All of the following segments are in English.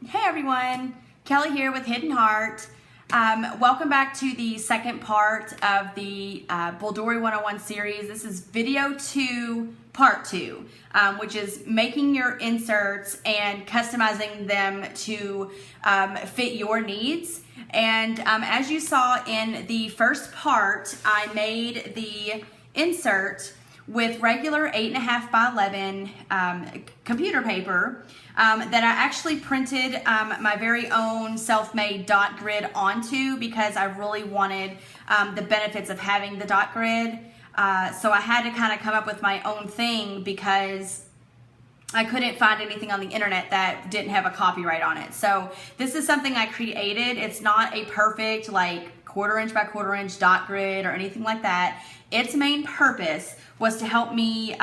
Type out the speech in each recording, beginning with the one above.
Hey everyone, Kelly here with Hidden Heart. Welcome back to the second part of the Bulldori 101 series. This is video 2, part 2, which is making your inserts and customizing them to fit your needs. And as you saw in the first part, I made the insert with regular 8.5 by 11 computer paper that I actually printed my very own self-made dot grid onto because I really wanted the benefits of having the dot grid. So I had to kind of come up with my own thing because I couldn't find anything on the internet that didn't have a copyright on it. So this is something I created. It's not a perfect like 1/4 inch by 1/4 inch dot grid or anything like that. Its main purpose was to help me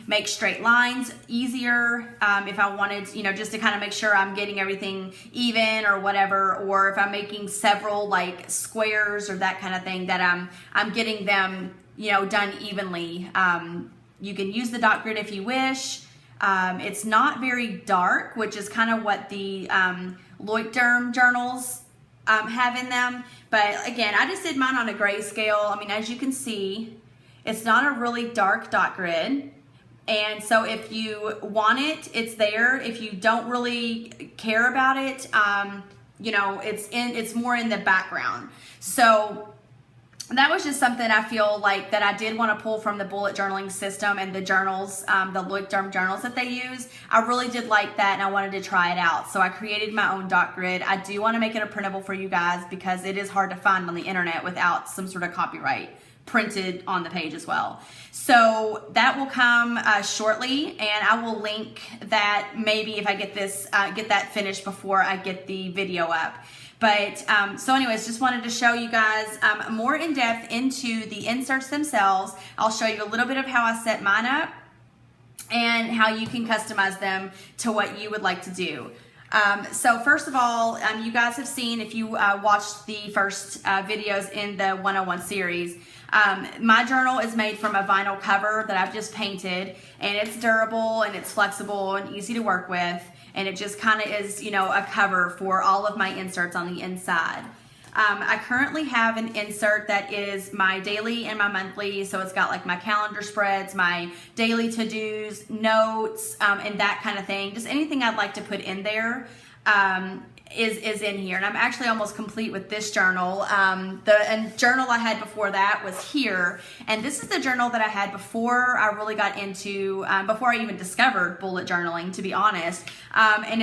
make straight lines easier if I wanted, just to kind of make sure I'm getting everything even or whatever, or if I'm making several like squares or that kind of thing, that I'm getting them, done evenly. You can use the dot grid if you wish. It's not very dark, which is kind of what the Leuchtturm journals have in them. But again, I just did mine on a grayscale. I mean, as you can see, it's not a really dark dot grid. And so if you want it, it's there. If you don't really care about it, it's more in the background. So that was just something I feel like that I did want to pull from the bullet journaling system and the journals, the Leuchtturm journals that they use. I really did like that and I wanted to try it out. So I created my own dot grid. I do want to make it a printable for you guys because it is hard to find on the internet without some sort of copyright printed on the page as well. So that will come shortly, and I will link that maybe if I get this, get that finished before I get the video up. But so anyways, just wanted to show you guys more in depth into the inserts themselves. I'll show you a little bit of how I set mine up and how you can customize them to what you would like to do. So first of all, you guys have seen, if you watched the first videos in the 101 series, my journal is made from a vinyl cover that I've just painted, and it's durable and it's flexible and easy to work with, and it just kind of is, a cover for all of my inserts on the inside. I currently have an insert that is my daily and my monthly, so it's got like my calendar spreads, my daily to-dos, notes, and that kind of thing. Just anything I'd like to put in there is in here. And I'm actually almost complete with this journal. The journal I had before that was here, and this is the journal that I had before I really got into, before I even discovered bullet journaling, to be honest. And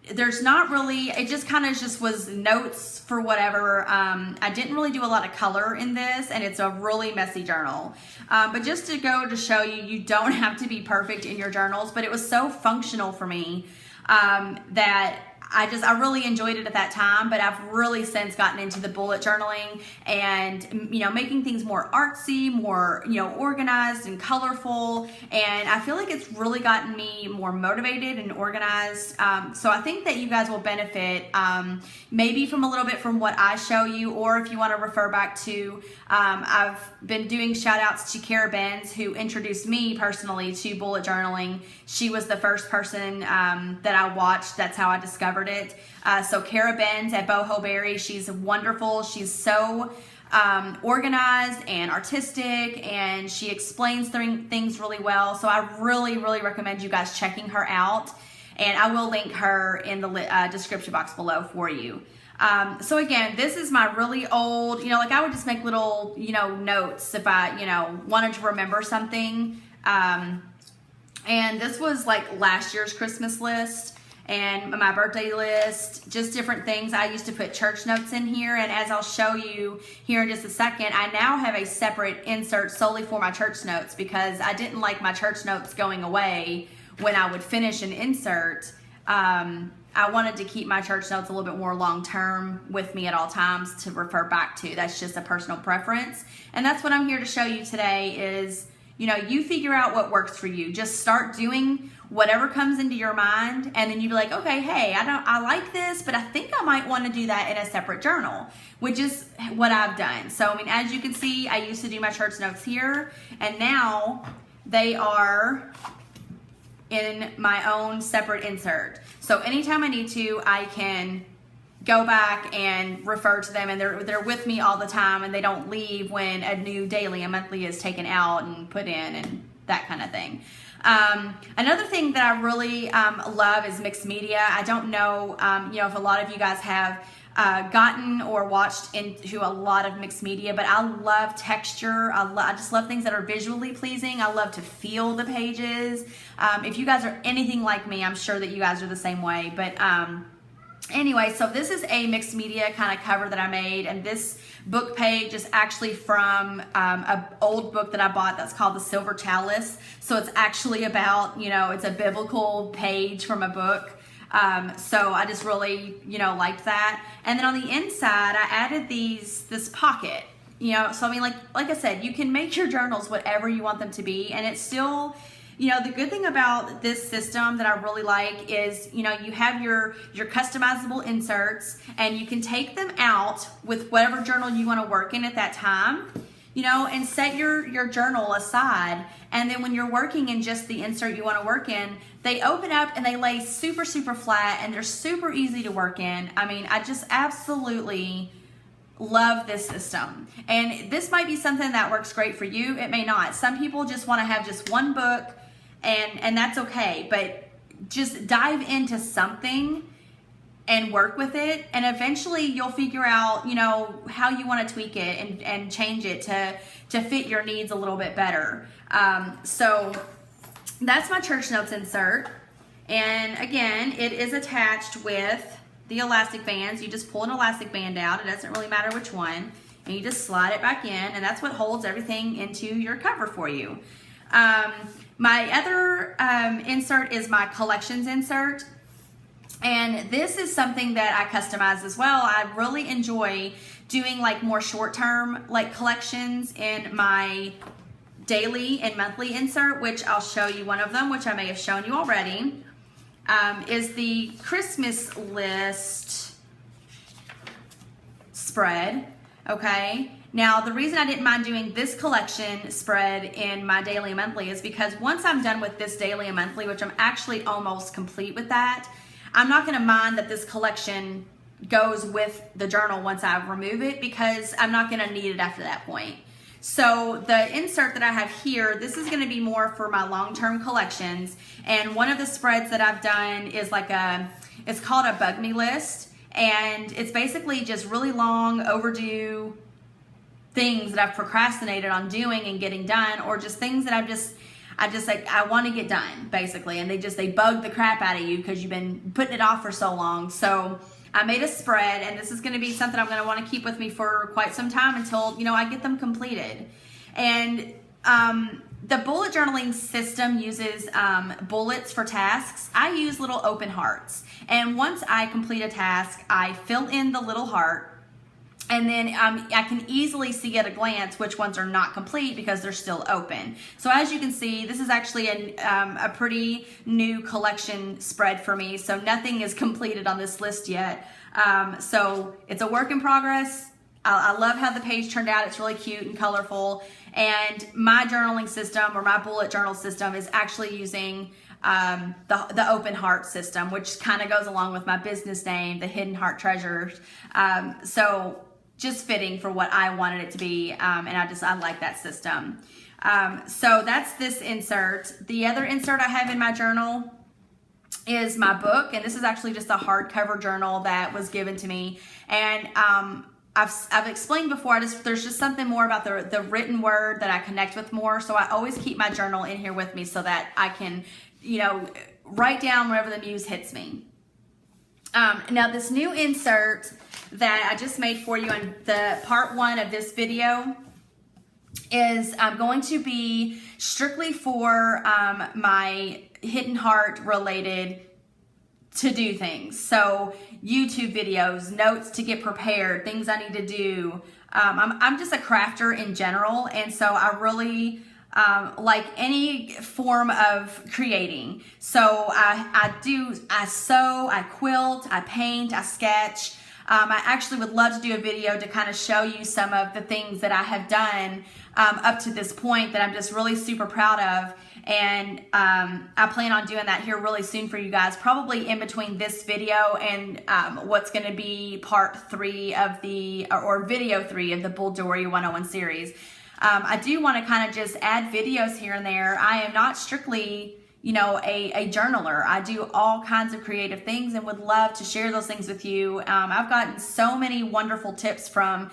there's not really, it just kind of just was notes for whatever. I didn't really do a lot of color in this, and it's a really messy journal. But just to go to show you, you don't have to be perfect in your journals, but it was so functional for me that I really enjoyed it at that time. But I've really since gotten into the bullet journaling and, making things more artsy, more, organized and colorful. And I feel like it's really gotten me more motivated and organized. So I think that you guys will benefit maybe from a little bit from what I show you, or if you want to refer back to, I've been doing shout outs to Benz, who introduced me personally to bullet journaling. She was the first person that I watched. That's how I discovered it. So Benz at Boho, she's wonderful. She's so organized and artistic, and she explains things really well. So I really, really recommend you guys checking her out, and I will link her in the description box below for you. So again, this is my really old, like I would just make little, notes if I, wanted to remember something. And this was like last year's Christmas list and my birthday list, just different things. I used to put church notes in here, and as I'll show you here in just a second, I now have a separate insert solely for my church notes because I didn't like my church notes going away when I would finish an insert. I wanted to keep my church notes a little bit more long-term with me at all times to refer back to. That's just a personal preference, and that's what I'm here to show you today is, you figure out what works for you. Just start doing whatever comes into your mind, and then you be like, okay, hey, I like this, but I think I might want to do that in a separate journal, which is what I've done. So, I mean, as you can see, I used to do my church notes here, and now they are in my own separate insert. So anytime I need to, I can go back and refer to them, and they're with me all the time, and they don't leave when a new daily and monthly is taken out and put in and that kind of thing. Another thing that I really love is mixed media. I don't know, if a lot of you guys have gotten or watched into a lot of mixed media, but I love texture. I just love things that are visually pleasing. I love to feel the pages. If you guys are anything like me, I'm sure that you guys are the same way. But anyway, so this is a mixed media kind of cover that I made, and this book page is actually from an old book that I bought that's called The Silver Chalice. So it's actually about, it's a biblical page from a book. So I just really, liked that. And then on the inside, I added this pocket, so I mean, like I said, you can make your journals whatever you want them to be, and it's still, the good thing about this system that I really like is, you have your customizable inserts, and you can take them out with whatever journal you want to work in at that time, and set your journal aside. And then when you're working in just the insert you want to work in, they open up and they lay super, super flat, and they're super easy to work in. I mean, I just absolutely love this system. And this might be something that works great for you. It may not. Some people just want to have just one book, and that's okay. But just dive into something and work with it, and eventually you'll figure out, how you want to tweak it and change it to fit your needs a little bit better. So that's my church notes insert. And again, it is attached with the elastic bands. You just pull an elastic band out. It doesn't really matter which one. And you just slide it back in, and that's what holds everything into your cover for you. My other insert is my collections insert. And this is something that I customize as well. I really enjoy doing like more short-term like collections in my daily and monthly insert, which I'll show you one of them, which I may have shown you already, is the Christmas list spread, okay? Now, the reason I didn't mind doing this collection spread in my daily and monthly is because once I'm done with this daily and monthly, which I'm actually almost complete with that, I'm not going to mind that this collection goes with the journal once I remove it, because I'm not going to need it after that point. So the insert that I have here, this is going to be more for my long-term collections. And one of the spreads that I've done is it's called a bug me list. And it's basically just really long overdue things that I've procrastinated on doing and getting done, or just things that I want to get done, basically, and they bug the crap out of you because you've been putting it off for so long. So I made a spread, and this is going to be something I'm going to want to keep with me for quite some time until, I get them completed. And the bullet journaling system uses bullets for tasks. I use little open hearts, and once I complete a task, I fill in the little heart. And then I can easily see at a glance which ones are not complete because they're still open. So as you can see, this is actually a pretty new collection spread for me. So nothing is completed on this list yet. So it's a work in progress. I love how the page turned out. It's really cute and colorful. And my journaling system, or my bullet journal system, is actually using the open heart system, which kind of goes along with my business name, the Hidden Heart Treasures. So just fitting for what I wanted it to be, and I like that system. So that's this insert. The other insert I have in my journal is my book, and this is actually just a hardcover journal that was given to me. And I've explained before, there's just something more about the written word that I connect with more. So I always keep my journal in here with me so that I can, write down whenever the muse hits me. Now this new insert that I just made for you in the part 1 of this video is going to be strictly for my Hidden Heart related to-do things. So YouTube videos, notes to get prepared, things I need to do. I'm just a crafter in general, and so I really like any form of creating. So I sew, I quilt, I paint, I sketch. I actually would love to do a video to kind of show you some of the things that I have done up to this point that I'm just really super proud of. And I plan on doing that here really soon for you guys, probably in between this video and what's going to be part 3 of the, or video 3 of the Bulldori 101 series. I do want to kind of just add videos here and there. I am not strictly, you know, a journaler. I do all kinds of creative things and would love to share those things with you. I've gotten so many wonderful tips from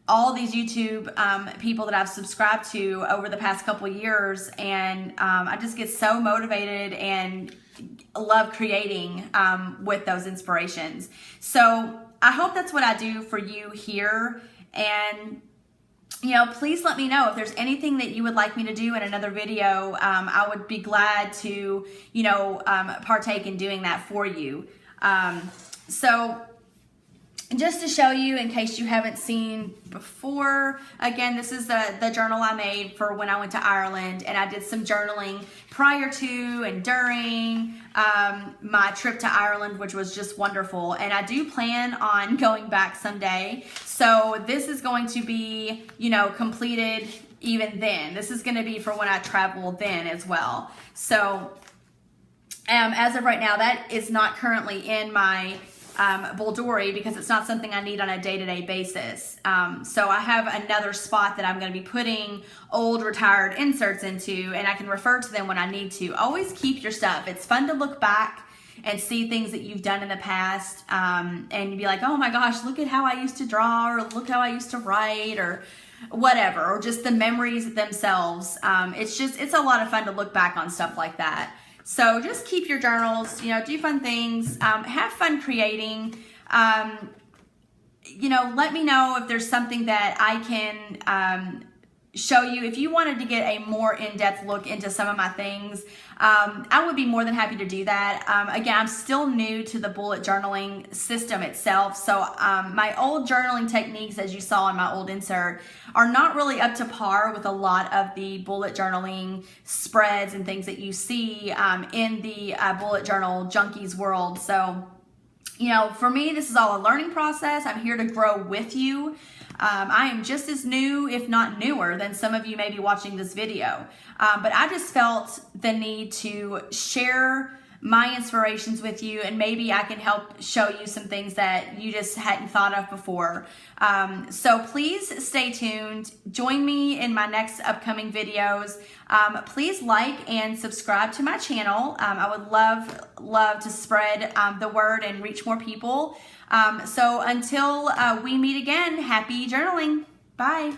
all these YouTube people that I've subscribed to over the past couple of years, and I just get so motivated and love creating with those inspirations. So I hope that's what I do for you here, and you know, please let me know if there's anything that you would like me to do in another video. I would be glad to, you know, partake in doing that for you. So just to show you, in case you haven't seen before, again, this is the journal I made for when I went to Ireland, and I did some journaling prior to and during my trip to Ireland, which was just wonderful. And I do plan on going back someday. So this is going to be, you know, completed even then. This is going to be for when I travel then as well. So as of right now, that is not currently in my Bulldori because it's not something I need on a day-to-day basis. So I have another spot that I'm going to be putting old retired inserts into, and I can refer to them when I need to. Always keep your stuff. It's fun to look back and see things that you've done in the past, and you'd be like, oh my gosh, look at how I used to draw, or look how I used to write, or whatever, or just the memories themselves. It's a lot of fun to look back on stuff like that. So just keep your journals, you know, do fun things, have fun creating. You know, let me know if there's something that I can show you. If you wanted to get a more in-depth look into some of my things, I would be more than happy to do that. Again, I'm still new to the bullet journaling system itself, so my old journaling techniques, as you saw in my old insert, are not really up to par with a lot of the bullet journaling spreads and things that you see in the bullet journal junkies world. So, you know, for me, this is all a learning process. I'm here to grow with you. I am just as new, if not newer, than some of you may be watching this video. But I just felt the need to share my inspirations with you, and maybe I can help show you some things that you just hadn't thought of before. So please stay tuned. Join me in my next upcoming videos. Please like and subscribe to my channel. I would love to spread the word and reach more people. So until we meet again, happy journaling. Bye.